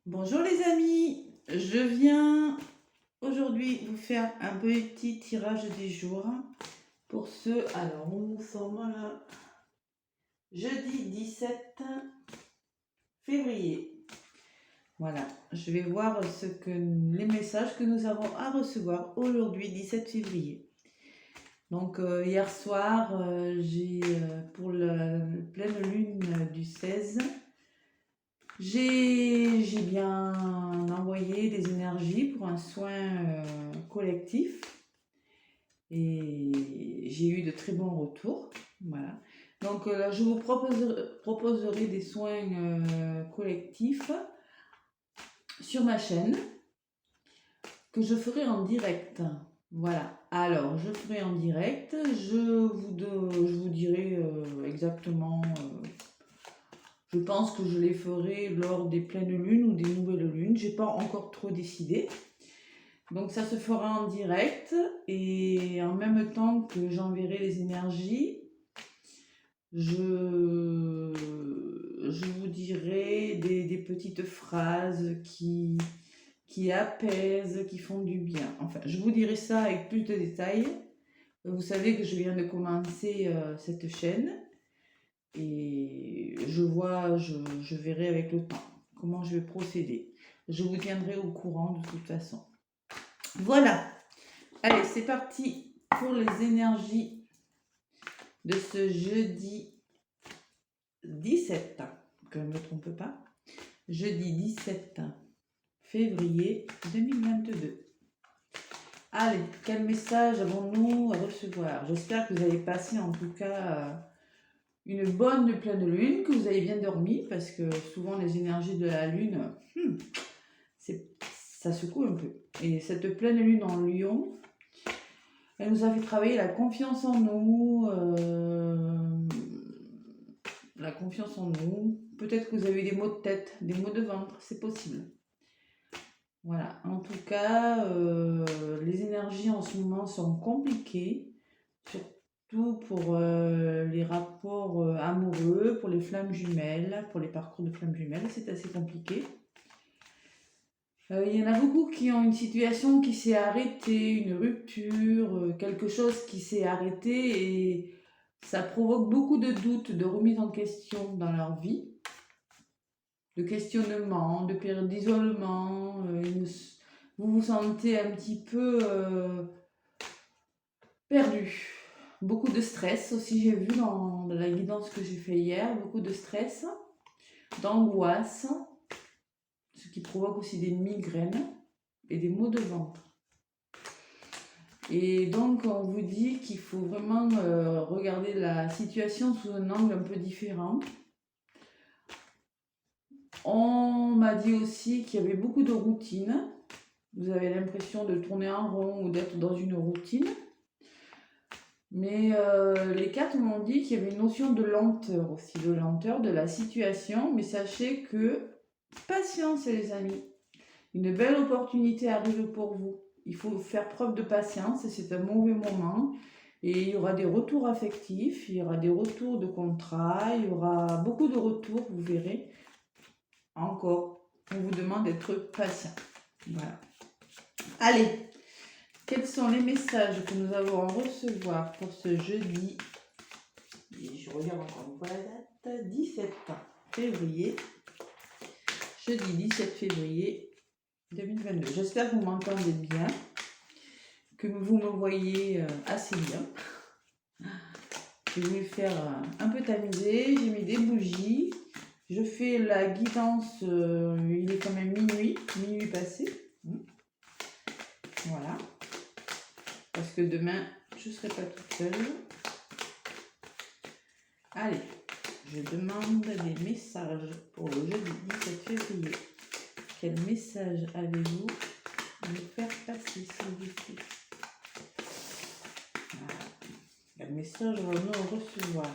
Bonjour les amis, je viens aujourd'hui vous faire un petit tirage des jours pour alors nous sommes jeudi 17 février. Voilà, je vais voir les messages que nous avons à recevoir aujourd'hui 17 février. Donc hier soir, j'ai pour la pleine lune du 16. J'ai bien envoyé des énergies pour un soin collectif et j'ai eu de très bons retours. Voilà. Donc là, je vous proposerai des soins collectifs sur ma chaîne que je ferai en direct. Voilà. Alors, je ferai en direct. Je vous dirai exactement. Je pense que je les ferai lors des pleines lunes ou des nouvelles lunes. J'ai pas encore trop décidé. Donc ça se fera en direct et en même temps que j'enverrai les énergies, je vous dirai des petites phrases qui apaisent, qui font du bien. Enfin, je vous dirai ça avec plus de détails. Vous savez que je viens de commencer cette chaîne et je verrai avec le temps comment je vais procéder. Je vous tiendrai au courant de toute façon. Voilà. Allez, c'est parti pour les énergies de ce jeudi 17, que je ne me trompe pas. Jeudi 17 février 2022. Allez, quel message avons-nous à recevoir? J'espère que vous avez passé en tout cas une bonne pleine lune, que vous avez bien dormi, parce que souvent les énergies de la lune, ça secoue un peu. Et cette pleine lune en Lion, elle nous a fait travailler la confiance en nous, la confiance en nous. Peut-être que vous avez eu des maux de tête, des maux de ventre, c'est possible. Voilà, en tout cas, les énergies en ce moment sont compliquées, surtout pour les rapports amoureux, pour les flammes jumelles, pour les parcours de flammes jumelles, c'est assez compliqué. Il y en a beaucoup qui ont une situation qui s'est arrêtée, une rupture, quelque chose qui s'est arrêté et ça provoque beaucoup de doutes, de remise en question dans leur vie, de questionnement, de période d'isolement. Vous vous sentez un petit peu perdu. Beaucoup de stress aussi, j'ai vu dans la guidance que j'ai fait hier, beaucoup de stress, d'angoisse, ce qui provoque aussi des migraines et des maux de ventre. Et donc, on vous dit qu'il faut vraiment regarder la situation sous un angle un peu différent. On m'a dit aussi qu'il y avait beaucoup de routines. Vous avez l'impression de tourner en rond ou d'être dans une routine. Mais les cartes m'ont dit qu'il y avait une notion de lenteur aussi, de lenteur de la situation. Mais sachez que, patience les amis, une belle opportunité arrive pour vous. Il faut faire preuve de patience, c'est un mauvais moment. Et il y aura des retours affectifs, il y aura des retours de contrat, il y aura beaucoup de retours, vous verrez. Encore, on vous demande d'être patient. Voilà. Allez, quels sont les messages que nous allons recevoir pour ce jeudi? Et je regarde encore une fois la date, 17 février. Jeudi 17 février 2022. J'espère que vous m'entendez bien, que vous me voyez assez bien. J'ai voulu faire un peu tamiser, j'ai mis des bougies. Je fais la guidance, il est quand même minuit passé. Voilà. Parce que demain, je ne serai pas toute seule. Allez, je demande des messages pour le jeudi 17 février. Quel message avez-vous à me faire passer, s'il vous plaît? Voilà. Quel message allons-nous recevoir?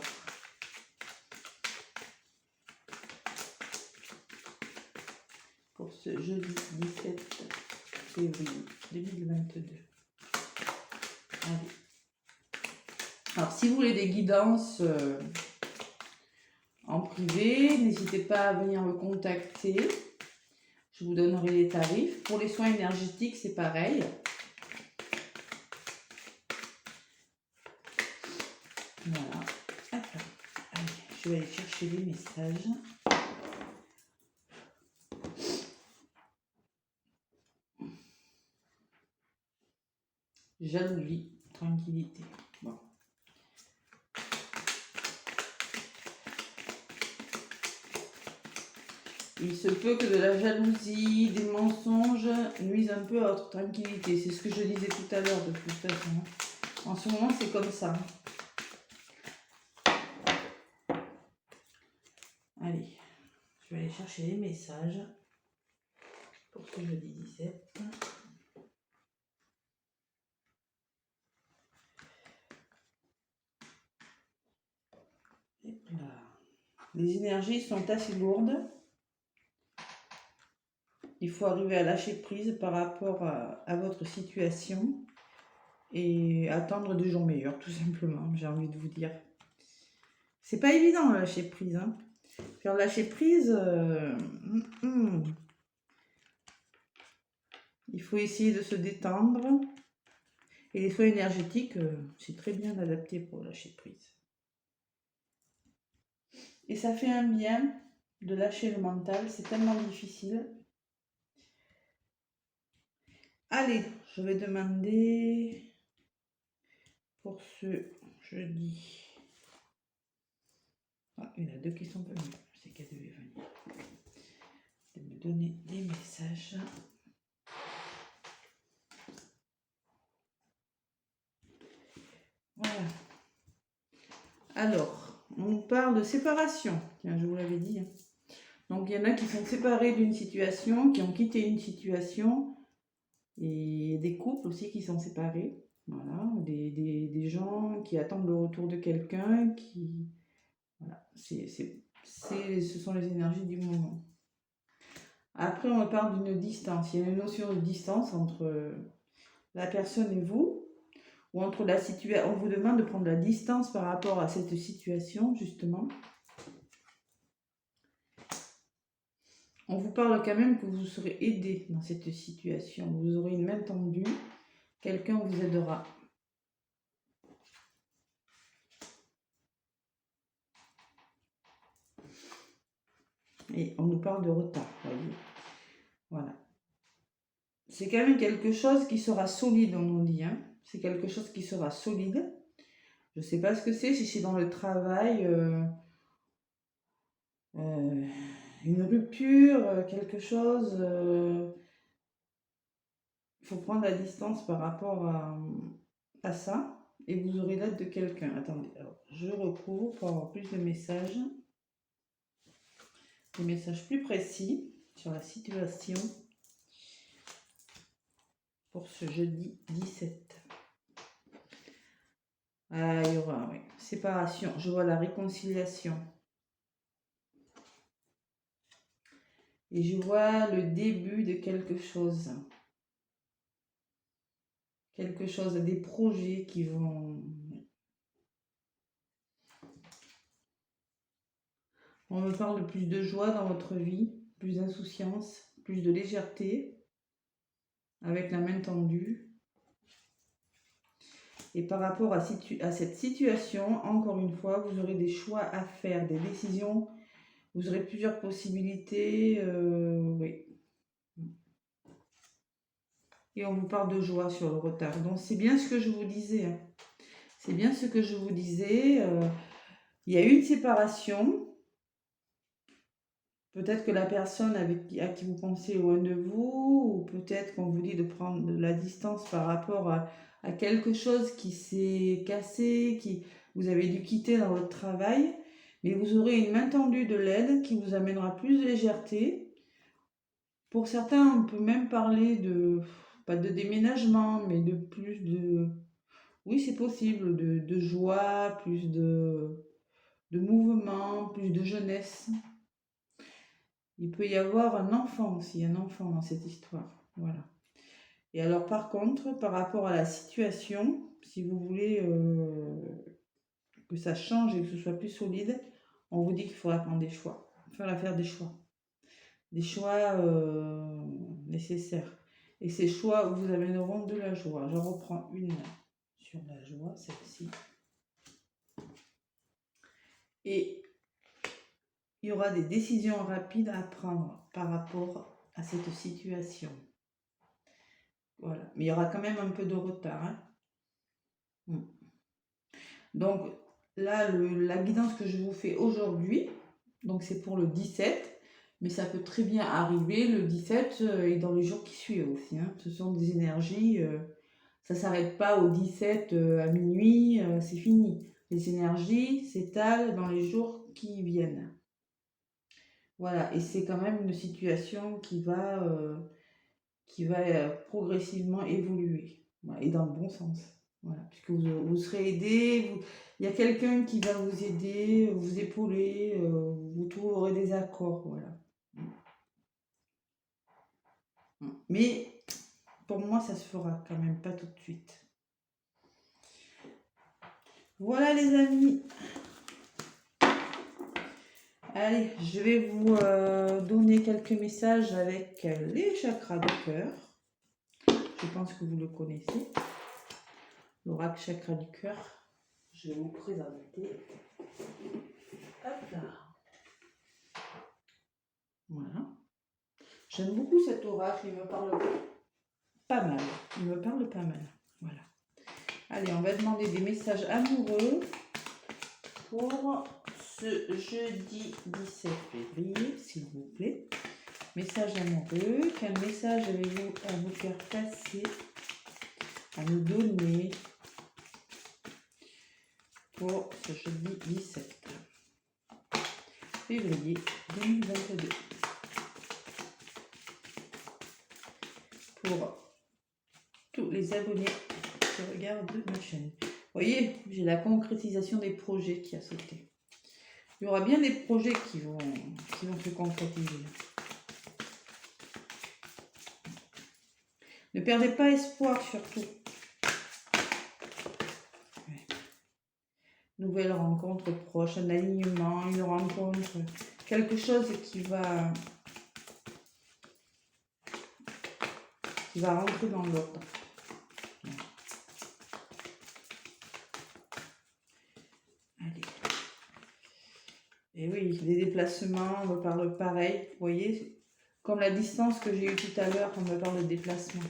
Pour ce jeudi 17 février 2022. Allez. Alors, si vous voulez des guidances en privé, n'hésitez pas à venir me contacter. je vous donnerai les tarifs. Pour les soins énergétiques, c'est pareil. Voilà. Hop. Allez, je vais aller chercher les messages. Jalousie, tranquillité. Bon. Il se peut que de la jalousie, des mensonges nuisent un peu à votre tranquillité. C'est ce que je disais tout à l'heure de toute façon. En ce moment, c'est comme ça. Allez, je vais aller chercher les messages pour ce jeudi 17. Et là. Les énergies sont assez lourdes. Il faut arriver à lâcher prise par rapport à votre situation et attendre des jours meilleurs, tout simplement, j'ai envie de vous dire. C'est pas évident, lâcher prise. Hein. Faire lâcher prise, il faut essayer de se détendre. Et les soins énergétiques, c'est très bien adapté pour lâcher prise. Et ça fait un bien de lâcher le mental, c'est tellement difficile. Allez, je vais demander pour ce jeudi. Ah, il y en a deux qui sont venus, c'est qu'elle devait venir. De me donner des messages. Voilà. Alors, on nous parle de séparation. Tiens, je vous l'avais dit. Hein. Donc, il y en a qui sont séparés d'une situation, qui ont quitté une situation, et des couples aussi qui sont séparés. Voilà, des gens qui attendent le retour de quelqu'un, qui... Voilà, ce sont les énergies du moment. Après, on parle d'une distance. Il y a une notion de distance entre la personne et vous, ou entre la situation. On vous demande de prendre la distance par rapport à cette situation, justement. On vous parle quand même que vous serez aidé dans cette situation. Vous aurez une main tendue. Quelqu'un vous aidera. Et on nous parle de retard, voyez. Voilà. C'est quand même quelque chose qui sera solide, on nous dit. Hein. C'est quelque chose qui sera solide. Je ne sais pas ce que c'est, si c'est dans le travail, une rupture, quelque chose. Il faut prendre la distance par rapport à ça. Et vous aurez l'aide de quelqu'un. Attendez, alors, je recours pour avoir plus de messages. Des messages plus précis sur la situation pour ce jeudi 17. Ah, il y aura, oui. Séparation. Je vois la réconciliation. Et je vois le début de quelque chose. Quelque chose, des projets qui vont... On me parle de plus de joie dans votre vie, plus d'insouciance, plus de légèreté, avec la main tendue. Et par rapport à cette situation, encore une fois, vous aurez des choix à faire, des décisions. Vous aurez plusieurs possibilités. Oui. Et on vous parle de joie sur le retard. Donc c'est bien ce que je vous disais. Hein. C'est bien ce que je vous disais. Il y a eu une séparation. Peut-être que la personne à qui vous pensez est loin de vous, ou peut-être qu'on vous dit de prendre de la distance par rapport à quelque chose qui s'est cassé, qui vous avez dû quitter dans votre travail, mais vous aurez une main tendue de l'aide qui vous amènera plus de légèreté. Pour certains, on peut même parler de, pas de déménagement, mais de plus de, oui c'est possible, de joie, plus de mouvement, plus de jeunesse. Il peut y avoir un enfant aussi, un enfant dans cette histoire. Voilà. Et alors par contre, par rapport à la situation, si vous voulez que ça change et que ce soit plus solide, on vous dit qu'il faudra prendre des choix. Il faudra faire des choix. choix nécessaires. Et ces choix vous amèneront de la joie. J'en reprends une sur la joie, celle-ci. Et il y aura des décisions rapides à prendre par rapport à cette situation. Voilà. Mais il y aura quand même un peu de retard. Hein. Donc là, la guidance que je vous fais aujourd'hui, donc c'est pour le 17, mais ça peut très bien arriver le 17 et dans les jours qui suivent aussi. Hein. Ce sont des énergies, ça ne s'arrête pas au 17 à minuit, c'est fini. Les énergies s'étalent dans les jours qui viennent. Voilà, et c'est quand même une situation qui va progressivement évoluer, voilà, et dans le bon sens. Voilà, puisque vous serez aidé, il y a quelqu'un qui va vous aider, vous épauler, vous trouverez des accords, voilà. Mais pour moi, ça se fera quand même pas tout de suite. Voilà les amis. Allez, je vais vous donner quelques messages avec les chakras du cœur. Je pense que vous le connaissez. L'oracle chakra du cœur. Je vais vous présenter. Hop là. Voilà. J'aime beaucoup cet oracle, il me parle pas mal. Il me parle pas mal. Voilà. Allez, on va demander des messages amoureux pour ce jeudi 17 février, s'il vous plaît. Message amoureux. Quel message avez-vous à vous faire passer, à nous donner pour ce jeudi 17 février 2022 pour tous les abonnés qui regardent ma chaîne. Vous voyez, j'ai la concrétisation des projets qui a sauté. Il y aura bien des projets qui vont se concrétiser. Ne perdez pas espoir surtout. Ouais. Nouvelle rencontre proche, un alignement, une rencontre, quelque chose qui va rentrer dans l'ordre. Allez. Et oui, les déplacements, on me parle pareil. Vous voyez, comme la distance que j'ai eue tout à l'heure, on me parle de déplacement.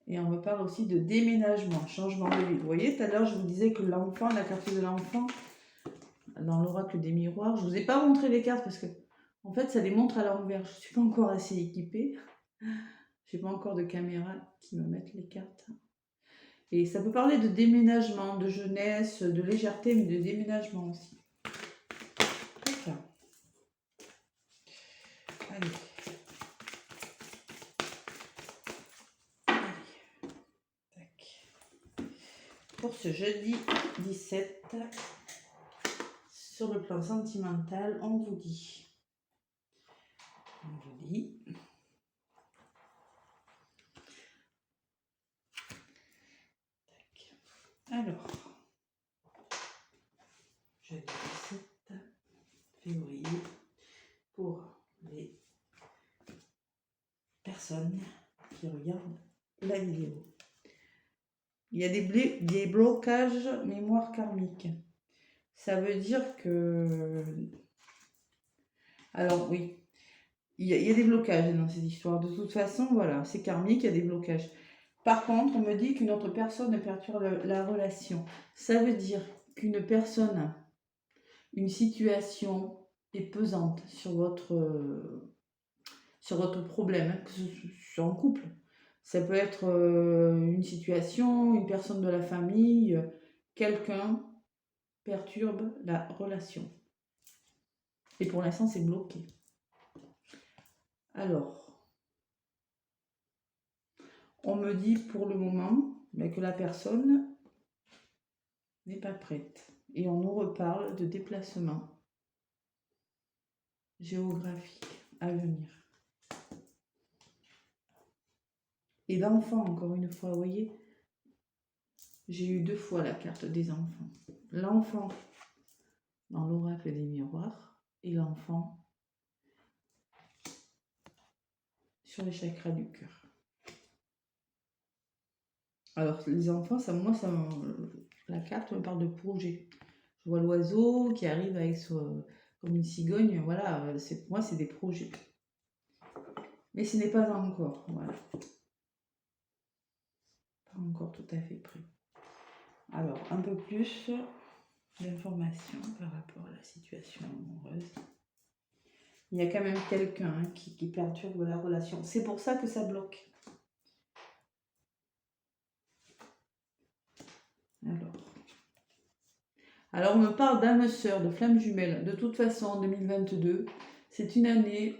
Et on me parle aussi de déménagement, changement de vie. Vous voyez, tout à l'heure, je vous disais que l'enfant, la carte de l'enfant, dans l'oracle des miroirs, je ne vous ai pas montré les cartes parce que, en fait, ça les montre à l'envers. Je ne suis pas encore assez équipée. Je n'ai pas encore de caméra qui me mette les cartes. Et ça peut parler de déménagement, de jeunesse, de légèreté, mais de déménagement aussi. D'accord. Allez. Pour ce jeudi 17, sur le plan sentimental, on vous dit. Alors, jeudi 17 février, pour les personnes qui regardent la vidéo. Il y a des blocages mémoire karmique. Ça veut dire que... Alors oui, il y a des blocages dans ces histoires. De toute façon, voilà, c'est karmique, il y a des blocages. Par contre, on me dit qu'une autre personne perturbe la relation. Ça veut dire qu'une personne, une situation est pesante sur votre problème, que ce soit en couple. Ça peut être une situation, une personne de la famille, quelqu'un perturbe la relation. Et pour l'instant, c'est bloqué. Alors, on me dit pour le moment que la personne n'est pas prête. Et on nous reparle de déplacement géographique à venir. Et d'enfants, encore une fois, vous voyez, j'ai eu 2 fois la carte des enfants. l'enfant dans l'oracle des miroirs et l'enfant sur les chakras du cœur. Alors, les enfants, la carte me parle de projet. Je vois l'oiseau qui arrive avec comme une cigogne. Voilà, pour moi, c'est des projets. Mais ce n'est pas encore. Voilà. Pas encore tout à fait prêt. Alors, un peu plus d'informations par rapport à la situation amoureuse. Il y a quand même quelqu'un qui perturbe la relation. C'est pour ça que ça bloque. Alors, on me parle d'âme sœur, de flamme jumelle. De toute façon, en 2022, c'est une année,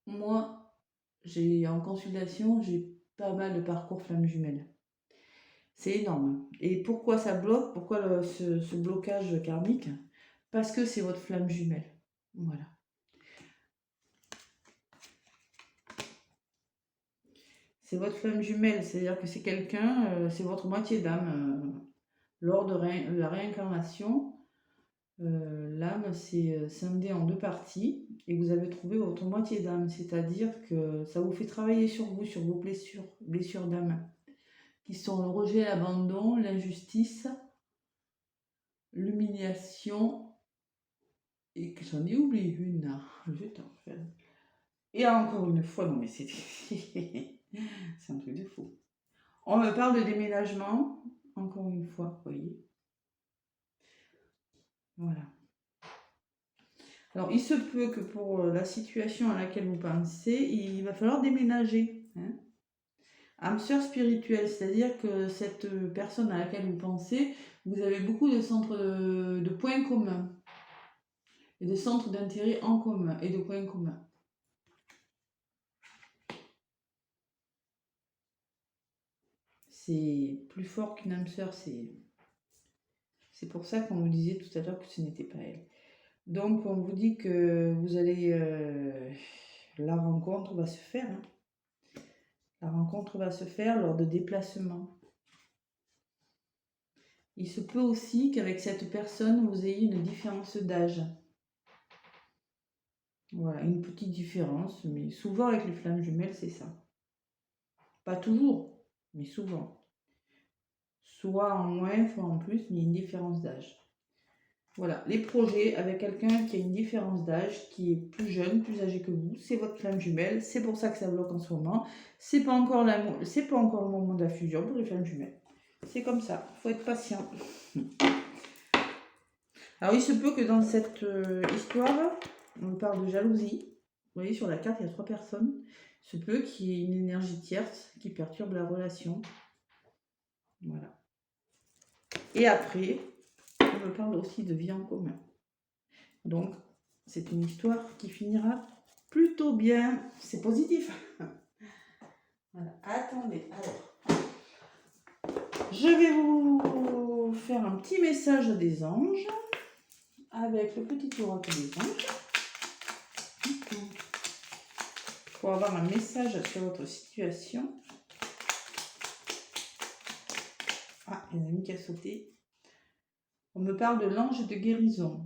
moi, en consultation, j'ai pas mal de parcours flamme jumelle. C'est énorme. Et pourquoi ça bloque? Pourquoi ce blocage karmique? Parce que c'est votre flamme jumelle. Voilà. C'est votre flamme jumelle, c'est-à-dire que c'est quelqu'un, c'est votre moitié d'âme. Lors de la réincarnation, l'âme s'est scindée en deux parties et vous avez trouvé votre moitié d'âme, c'est-à-dire que ça vous fait travailler sur vous, sur vos blessures d'âme, qui sont le rejet, l'abandon, l'injustice, l'humiliation, et que j'en ai oublié une là, et encore une fois, non mais c'est c'est un truc de fou. On me parle de déménagement, encore une fois, vous voyez. Voilà. Alors, il se peut que pour la situation à laquelle vous pensez, il va falloir déménager. Hein. Âme sœur spirituelle, c'est-à-dire que cette personne à laquelle vous pensez, vous avez beaucoup de centres de points communs et de centres d'intérêt en commun et de points communs. C'est plus fort qu'une âme sœur, c'est pour ça qu'on vous disait tout à l'heure que ce n'était pas elle. Donc, on vous dit que vous allez... la rencontre va se faire. Hein. La rencontre va se faire lors de déplacements. Il se peut aussi qu'avec cette personne, vous ayez une différence d'âge. Voilà, une petite différence, mais souvent avec les flammes jumelles, c'est ça. Pas toujours, mais souvent. Soit en moins, soit en plus, mais une différence d'âge. Voilà, les projets avec quelqu'un qui a une différence d'âge, qui est plus jeune, plus âgé que vous, c'est votre flamme jumelle, c'est pour ça que ça bloque en ce moment. C'est pas encore le moment de la fusion pour les flammes jumelles. C'est comme ça, il faut être patient. Alors il se peut que dans cette histoire, on parle de jalousie. Vous voyez sur la carte, il y a 3 personnes. Il se peut qu'il y ait une énergie tierce qui perturbe la relation. Voilà. Et après, on me parle aussi de vie en commun. Donc, c'est une histoire qui finira plutôt bien. C'est positif. Voilà. Attendez, alors. Je vais vous faire un petit message des anges avec le petit oracle des anges. Pour avoir un message sur votre situation. Ah, il y en a une qui a sauté. On me parle de l'ange de guérison.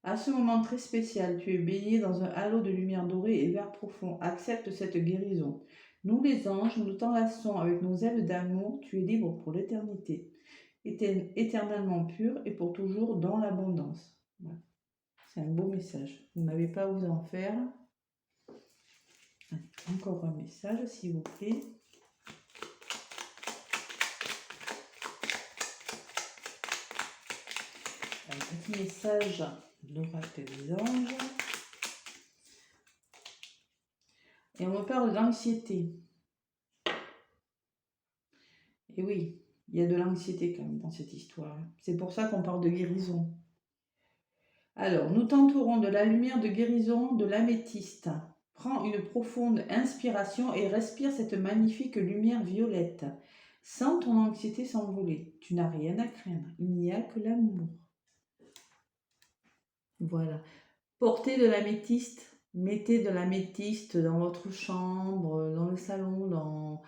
À ce moment très spécial, tu es baigné dans un halo de lumière dorée et vert profond. Accepte cette guérison. Nous les anges, nous t'enlaçons avec nos ailes d'amour. Tu es libre pour l'éternité. Éternellement pur et pour toujours dans l'abondance. Voilà. C'est un beau message. Vous n'avez pas à vous en faire. Encore un message, s'il vous plaît. Un petit message d'oracle des anges. Et on me parle d'anxiété. Et oui, il y a de l'anxiété quand même dans cette histoire. C'est pour ça qu'on parle de guérison. Alors, nous t'entourons de la lumière de guérison de l'améthyste. Prends une profonde inspiration et respire cette magnifique lumière violette. Sens ton anxiété s'envoler. Tu n'as rien à craindre. Il n'y a que l'amour. Voilà. Portez de l'améthyste. Mettez de l'améthyste dans votre chambre, dans le salon,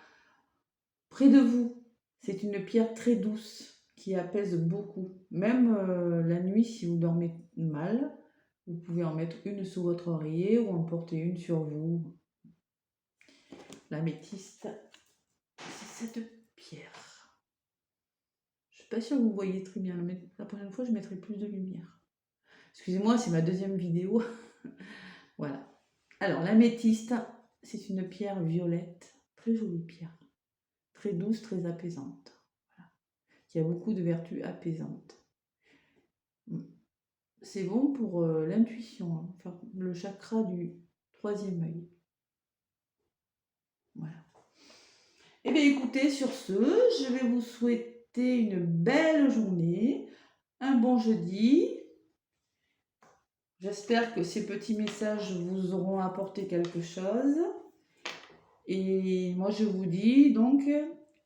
près de vous. C'est une pierre très douce qui apaise beaucoup. Même la nuit, si vous dormez mal, vous pouvez en mettre une sous votre oreiller ou en porter une sur vous. L'améthyste, c'est cette pierre. Je suis pas sûre que vous voyez très bien, mais la prochaine fois, je mettrai plus de lumière. Excusez-moi, c'est ma deuxième vidéo. Voilà. Alors, l'améthyste, c'est une pierre violette, très jolie pierre, très douce, très apaisante. Voilà. Qui a beaucoup de vertus apaisantes. C'est bon pour l'intuition, hein, enfin, le chakra du troisième œil. Voilà. Et bien écoutez, sur ce, je vais vous souhaiter une belle journée, un bon jeudi. J'espère que ces petits messages vous auront apporté quelque chose. Et moi, je vous dis donc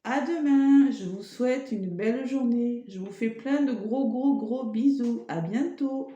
à demain. Je vous souhaite une belle journée. Je vous fais plein de gros bisous. À bientôt.